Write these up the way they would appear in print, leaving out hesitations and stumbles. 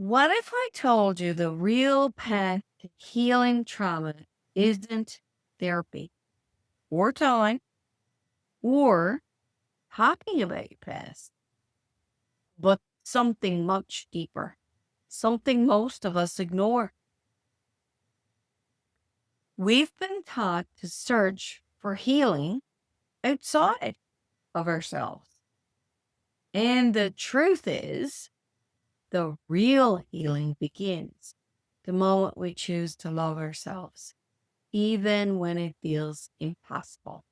What if I told you the real path to healing trauma isn't therapy or time or talking about your past, but something much deeper, something most of us ignore? We've been taught to search for healing outside of ourselves. And the truth is, the real healing begins the moment we choose to love ourselves, even when it feels impossible.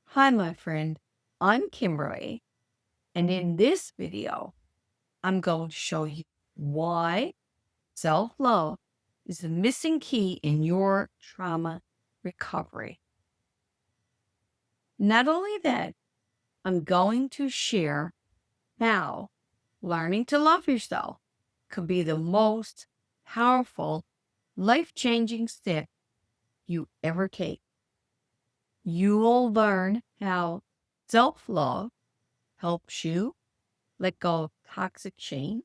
Hi, my friend. I'm Kimberly, and in this video, I'm going to show you why self love is the missing key in your trauma recovery. Not only that, I'm going to share how learning to love yourself could be the most powerful, life changing step you ever take. You'll learn how self love helps you let go of toxic shame,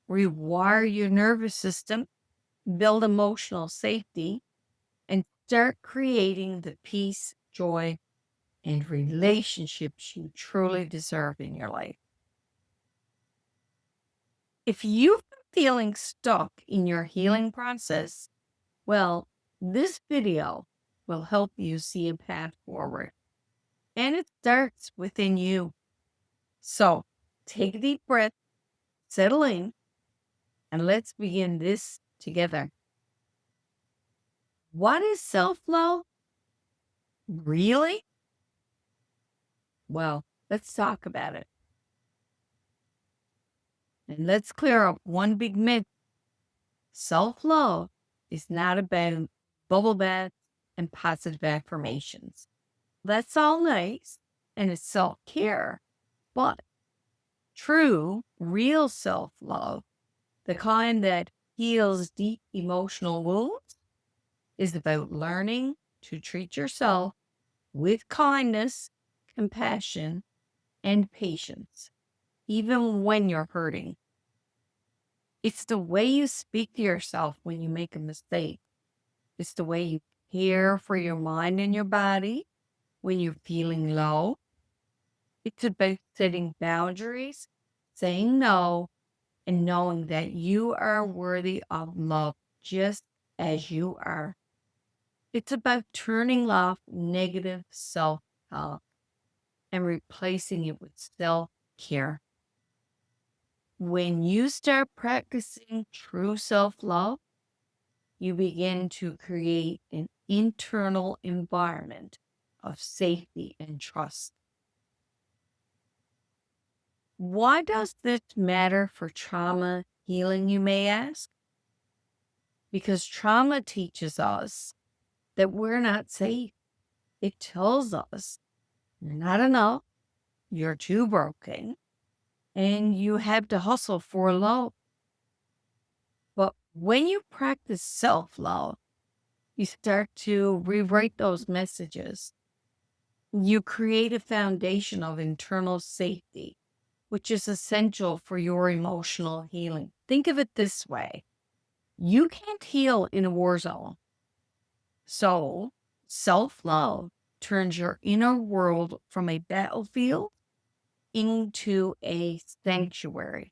rewire your nervous system, build emotional safety, and start creating the peace, joy, and relationships you truly deserve in your life. If you've been feeling stuck in your healing process, well, this video will help you see a path forward. And it starts within you. So take a deep breath, settle in, and let's begin this together. What is self love? Really? Well, let's talk about it. And let's clear up one big myth. Self love is not about bubble baths and positive affirmations. That's all nice and it's self care. But true, real self love, the kind that heals deep emotional wounds, is about learning to treat yourself with kindness, compassion, and patience, even when you're hurting. It's the way you speak to yourself when you make a mistake. It's the way you care for your mind and your body when you're feeling low. It's about setting boundaries, saying no, and knowing that you are worthy of love just as you are. It's about turning off negative self talk and replacing it with self care. When you start practicing true self love, you begin to create an internal environment of safety and trust. Why does this matter for trauma healing, you may ask? Because trauma teaches us that we're not safe. It tells us you're not enough, you're too broken, and you have to hustle for love. But when you practice self love, you start to rewrite those messages. You create a foundation of internal safety, which is essential for your emotional healing. Think of it this way: you can't heal in a war zone. So, self love turns your inner world from a battlefield into a sanctuary.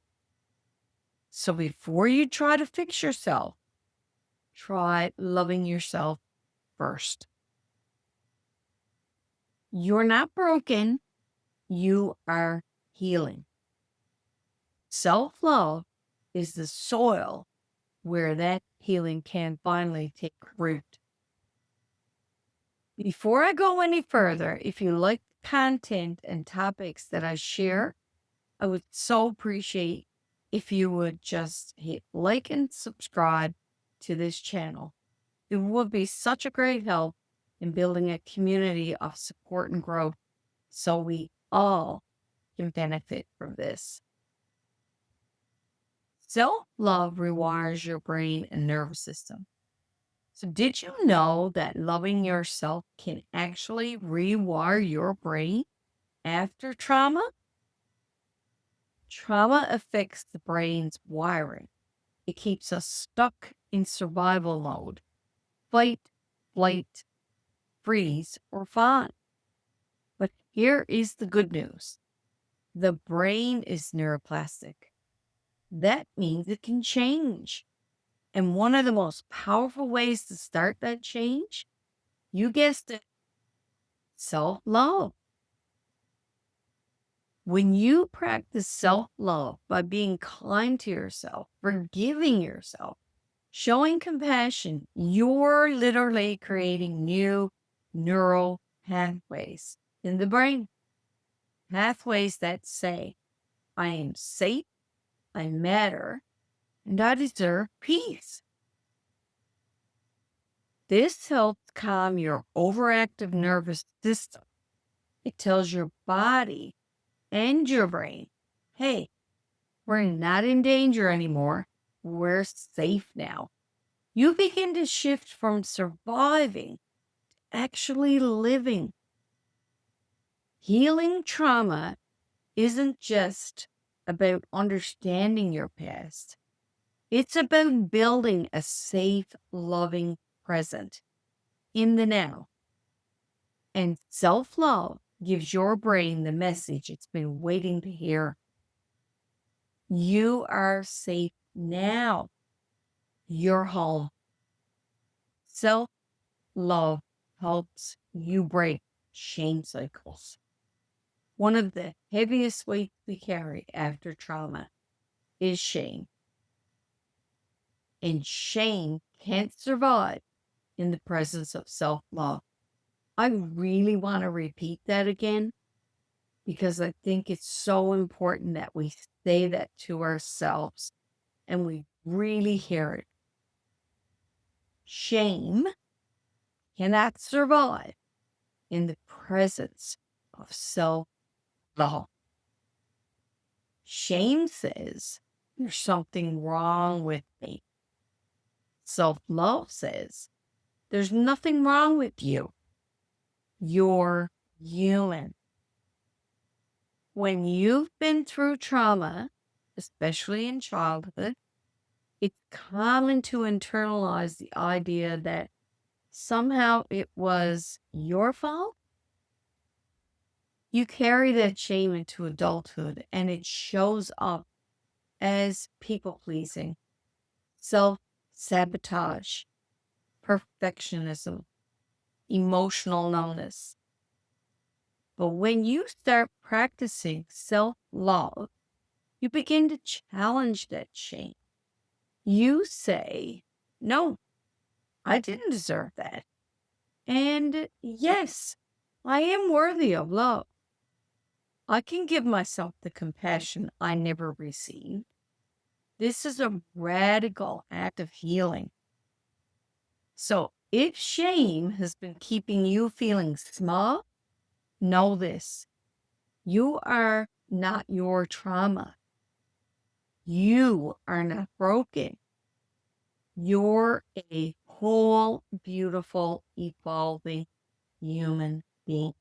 So, before you try to fix yourself, try loving yourself first. You're not broken, you are healing. Self love is the soil where that healing can finally take root. Before I go any further, if you like the content and topics that I share, I would so appreciate if you would just hit like and subscribe to this channel. It would be such a great help in building a community of support and growth so we all can benefit from this. Self love rewires your brain and nervous system. So, did you know that loving yourself can actually rewire your brain after trauma? Trauma affects the brain's wiring. It keeps us stuck in survival mode, fight, flight, freeze, or fawn. But here is the good news. The brain is neuroplastic. That means it can change. And one of the most powerful ways to start that change, you guessed it, self-love. When you practice self-love by being kind to yourself, forgiving yourself, showing compassion, you're literally creating new neural pathways in the brain. Pathways that say, I am safe, I matter, and I deserve peace. This helps calm your overactive nervous system. It tells your body and your brain, hey, we're not in danger anymore. We're safe now. You begin to shift from surviving to actually living. Healing trauma isn't just about understanding your past. It's about building a safe, loving present in the now. And self-love gives your brain the message it's been waiting to hear. You are safe now. You're home. Self-love helps you break shame cycles. One of the heaviest weights we carry after trauma is shame. And shame can't survive in the presence of self-love. I really want to repeat that again because I think it's so important that we say that to ourselves and we really hear it. Shame cannot survive in the presence of self-love. Shame says, there's something wrong with me. Self-love says, there's nothing wrong with you. You're human. When you've been through trauma, especially in childhood, it's common to internalize the idea that somehow it was your fault. You carry that shame into adulthood and it shows up as people-pleasing, self-sabotage, perfectionism, emotional numbness. But when you start practicing self-love, you begin to challenge that shame. You say, no, I didn't deserve that. And yes, I am worthy of love. I can give myself the compassion I never received. This is a radical act of healing. So if shame has been keeping you feeling small, know this. You are not your trauma. You are not broken. You're a whole, beautiful, evolving human being.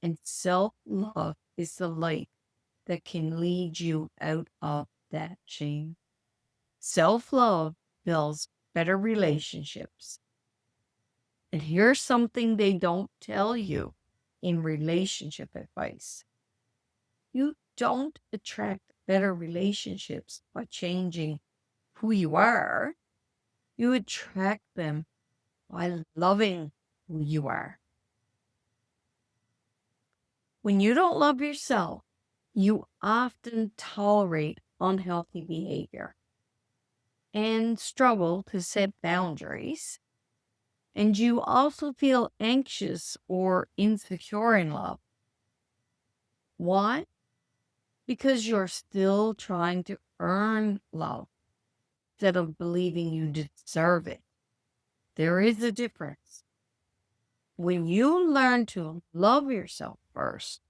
And self-love is the light that can lead you out of that shame. Self-love builds better relationships. And here's something they don't tell you in relationship advice. You don't attract better relationships by changing who you are. You attract them by loving who you are. When you don't love yourself, you often tolerate unhealthy behavior and struggle to set boundaries. And you also feel anxious or insecure in love. Why? Because you're still trying to earn love instead of believing you deserve it. There is a difference. When you learn to love yourself first,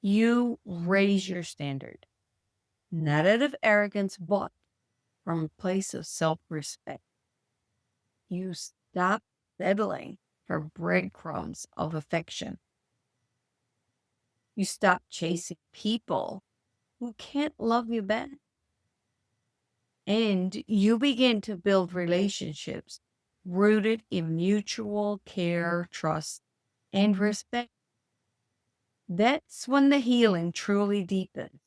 you raise your standard, not out of arrogance, but from a place of self-respect. You stop settling for breadcrumbs of affection. You stop chasing people who can't love you back. And you begin to build relationships rooted in mutual care, trust, and respect. That's when the healing truly deepens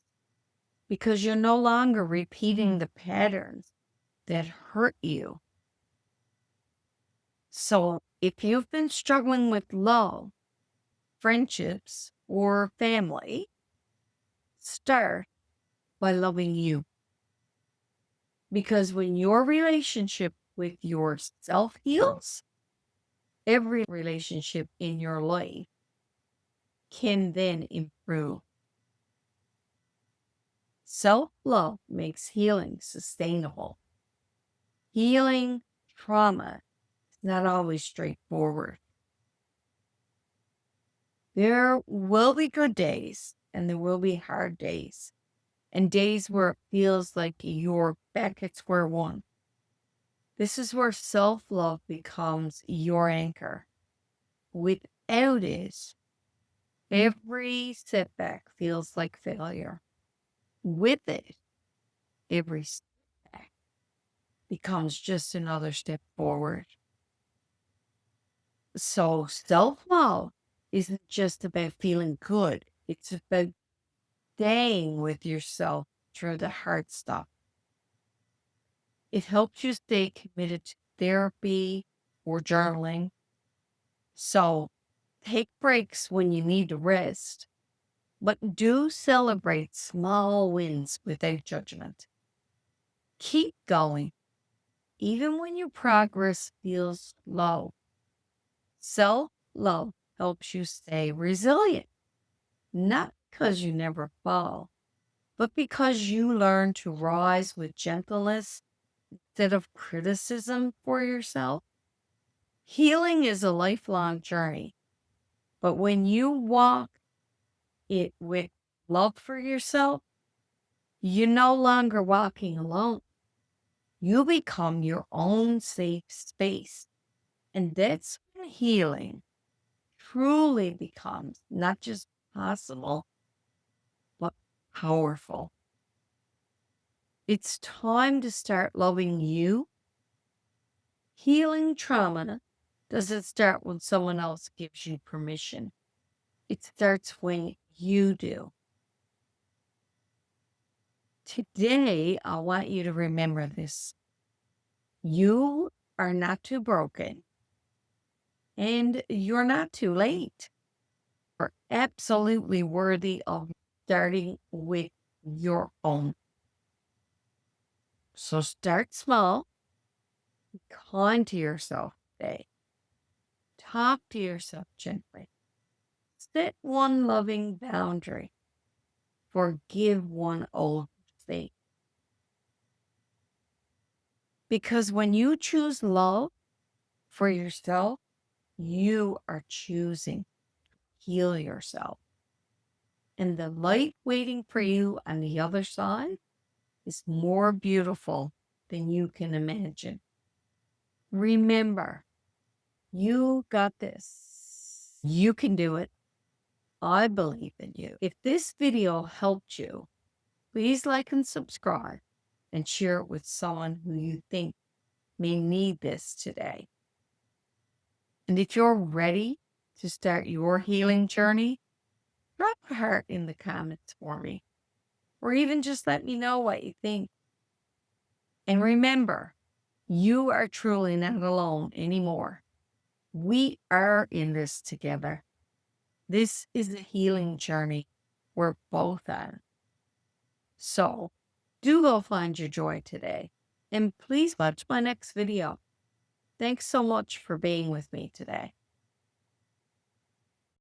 because you're no longer repeating the patterns that hurt you. So if you've been struggling with love, friendships, or family, start by loving you. Because when your relationship with yourself heals, every relationship in your life can then improve. Self-love makes healing sustainable. Healing trauma is not always straightforward. There will be good days and there will be hard days, and days where it feels like you're back at square one. This is where self-love becomes your anchor. Without it, every setback feels like failure. With it, every setback becomes just another step forward. So self-love isn't just about feeling good. It's about staying with yourself through the hard stuff. It helps you stay committed to therapy or journaling. So take breaks when you need to rest, but do celebrate small wins without judgment. Keep going, even when your progress feels low. Self-love helps you stay resilient, not because you never fall, but because you learn to rise with gentleness instead of criticism for yourself. Healing is a lifelong journey, but when you walk it with love for yourself, you're no longer walking alone. You become your own safe space. And that's when healing truly becomes not just possible, but powerful. It's time to start loving you. Healing trauma doesn't start when someone else gives you permission. It starts when you do. Today, I want you to remember this. You are not too broken and you're not too late. You're absolutely worthy of starting with your own. So start small, be kind to yourself today. Talk to yourself gently. Set one loving boundary. Forgive one old mistake. Because when you choose love for yourself, you are choosing to heal yourself. And the light waiting for you on the other side is more beautiful than you can imagine. Remember, you got this. You can do it. I believe in you. If this video helped you, please like and subscribe and share it with someone who you think may need this today. And if you're ready to start your healing journey, drop a heart in the comments for me, or even just let me know what you think. And remember, you are truly not alone anymore. We are in this together. This is a healing journey we're both on. So do go find your joy today. And please watch my next video. Thanks so much for being with me today.